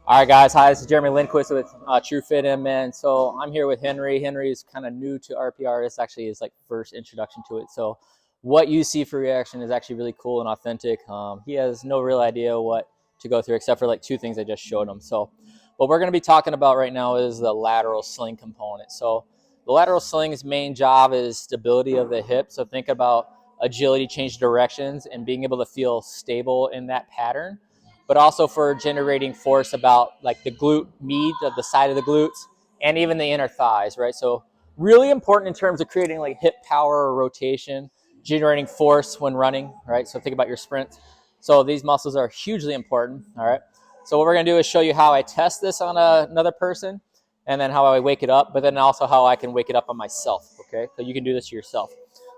All right, guys. Hi, this is Jeremy Lindquist with True Fit Man. So I'm here with Henry. Henry is kind of new to RPR. This actually is like first introduction to it. So what you see for reaction is actually really cool and authentic. He has no real idea what to go through except for like two things I just showed him. So what we're going to be talking about right now is the lateral sling component. So the lateral sling's main job is stability of the hip. So think about agility, change directions, and being able to feel stable in that pattern, but also for generating force about like the glute med of the side of the glutes and even the inner thighs, right? So really important in terms of creating like hip power or rotation, generating force when running, right? So think about your sprints. So these muscles are hugely important, all right? So what we're gonna do is show you how I test this on another person and then how I wake it up, but then also how I can wake it up on myself, okay? So you can do this yourself.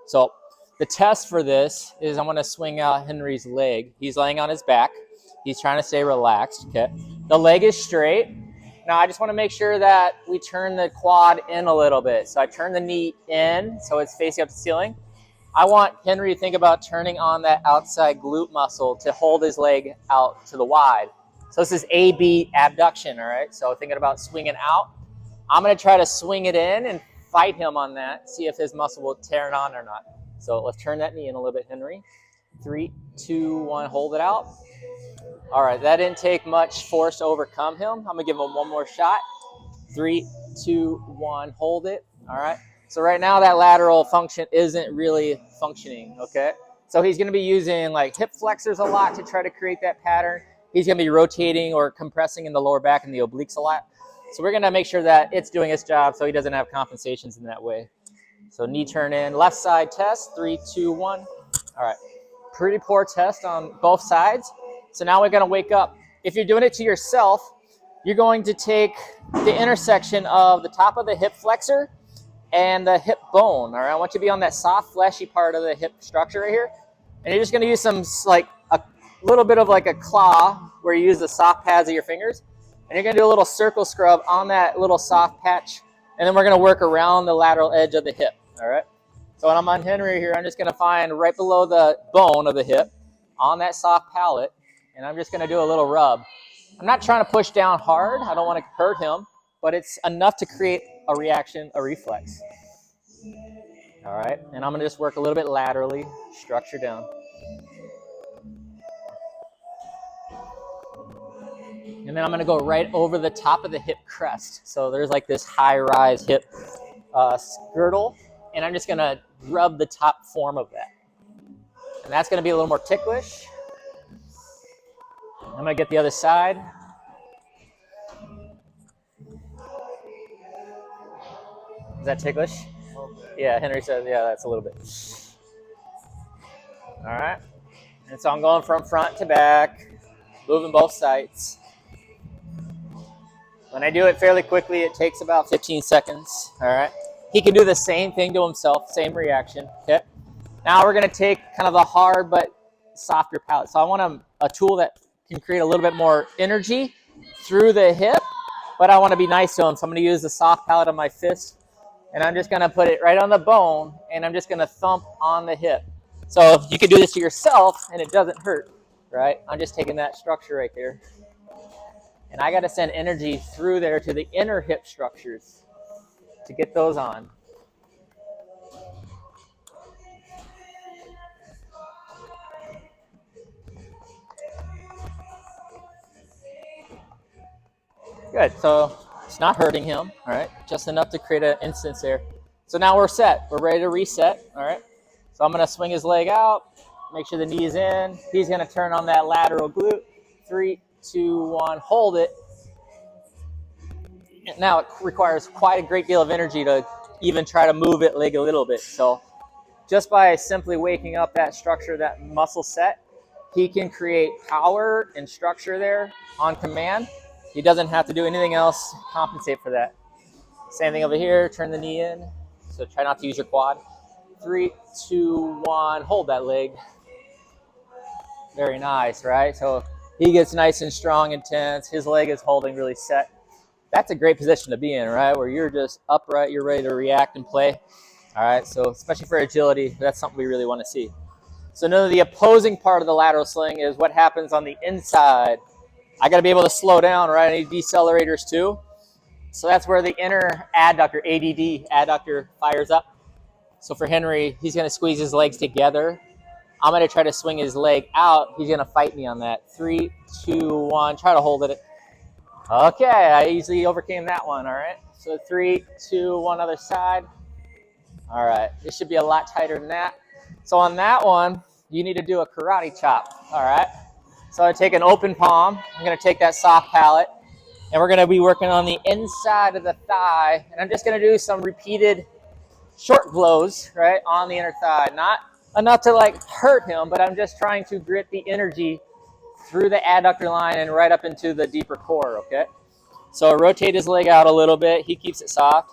So the test for this is I'm gonna swing out Henry's leg. He's laying on his back. He's trying to stay relaxed, okay? The leg is straight. Now I just wanna make sure that we turn the quad in a little bit. So I turn the knee in so it's facing up to the ceiling. I want Henry to think about turning on that outside glute muscle to hold his leg out to the wide. So this is AB abduction, all right? So thinking about swinging out. I'm gonna try to swing it in and fight him on that, see if his muscle will tear it on or not. So let's turn that knee in a little bit, Henry. 3, 2, 1, hold it out. All right, that didn't take much force to overcome him. I'm gonna give him one more shot. 3, 2, 1, hold it. All right, so right now that lateral function isn't really functioning, okay? So he's gonna be using like hip flexors a lot to try to create that pattern. He's gonna be rotating or compressing in the lower back and the obliques a lot. So we're gonna make sure that it's doing its job so he doesn't have compensations in that way. So knee turn in, left side test, 3, 2, 1. All right, pretty poor test on both sides. So now we're gonna wake up. If you're doing it to yourself, you're going to take the intersection of the top of the hip flexor and the hip bone, all right? I want you to be on that soft, fleshy part of the hip structure right here. And you're just gonna use some, like a little bit of like a claw where you use the soft pads of your fingers. And you're gonna do a little circle scrub on that little soft patch. And then we're gonna work around the lateral edge of the hip, all right? So when I'm on Henry here, I'm just gonna find right below the bone of the hip on that soft palate. And I'm just gonna do a little rub. I'm not trying to push down hard. I don't wanna hurt him, but it's enough to create a reaction, a reflex. All right, and I'm gonna just work a little bit laterally, structure down. And then I'm gonna go right over the top of the hip crest. So there's like this high-rise hip girdle, and I'm just gonna rub the top form of that. And that's gonna be a little more ticklish. I'm gonna get the other side. Is that ticklish? Yeah, Henry says, yeah, that's a little bit. All right. And so I'm going from front to back, moving both sides. When I do it fairly quickly, it takes about 15 seconds, all right? He can do the same thing to himself, same reaction, okay? Now we're gonna take kind of a hard but softer palate. So I want a tool that can create a little bit more energy through the hip, but I wanna be nice to him. So I'm gonna use the soft palate of my fist, and I'm just gonna put it right on the bone, and I'm just gonna thump on the hip. So you can do this to yourself, and it doesn't hurt, right? I'm just taking that structure right there. And I got to send energy through there to the inner hip structures to get those on. Good, so it's not hurting him, all right? Just enough to create an instance there. So now we're set, we're ready to reset, all right? So I'm gonna swing his leg out, make sure the knee's in. He's gonna turn on that lateral glute. 3, 2, 1, hold it. Now it requires quite a great deal of energy to even try to move it leg a little bit. So just by simply waking up that structure, that muscle set, he can create power and structure there on command. He doesn't have to do anything else to compensate for that. Same thing over here, turn the knee in. So try not to use your quad. 3, 2, 1, hold that leg. Very nice, right? So he gets nice and strong and tense. His leg is holding really set. That's a great position to be in, right? Where you're just upright, you're ready to react and play. All right, so especially for agility, that's something we really want to see. So now the opposing part of the lateral sling is what happens on the inside I got to be able to slow down, right? I need decelerators too. So that's where the inner adductor, adductor, fires up. So for Henry, he's going to squeeze his legs together. I'm going to try to swing his leg out. He's going to fight me on that. 3, 2, 1. Try to hold it. Okay, I easily overcame that one, all right? So 3, 2, 1, other side. All right, this should be a lot tighter than that. So on that one, you need to do a karate chop, all right? So I take an open palm. I'm going to take that soft palate, and we're going to be working on the inside of the thigh. And I'm just going to do some repeated short blows, right, on the inner thigh. Not enough to like hurt him, but I'm just trying to grit the energy through the adductor line and right up into the deeper core, okay? So rotate his leg out a little bit. He keeps it soft.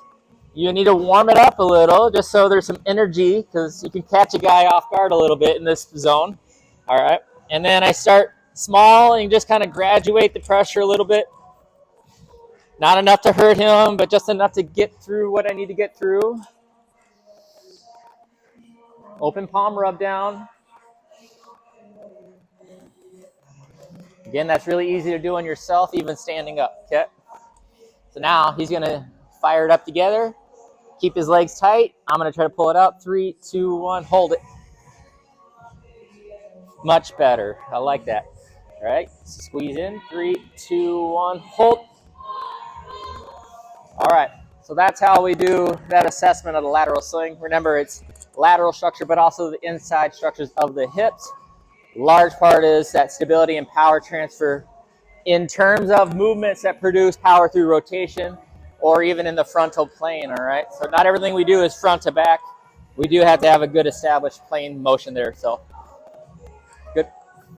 You need to warm it up a little just so there's some energy, because you can catch a guy off guard a little bit in this zone, all right? And then I start small and just kind of graduate the pressure a little bit. Not enough to hurt him, but just enough to get through what I need to get through. Open palm rub down. Again, that's really easy to do on yourself, even standing up, okay? So now he's gonna fire it up together, keep his legs tight. I'm gonna try to pull it out. 3, 2, 1, hold it. Much better, I like that. All right, so squeeze in, 3, 2, 1, hold. All right, so that's how we do that assessment of the lateral sling. Remember, it's lateral structure, but also the inside structures of the hips. Large part is that stability and power transfer in terms of movements that produce power through rotation or even in the frontal plane, all right? So not everything we do is front to back. We do have to have a good established plane motion there. So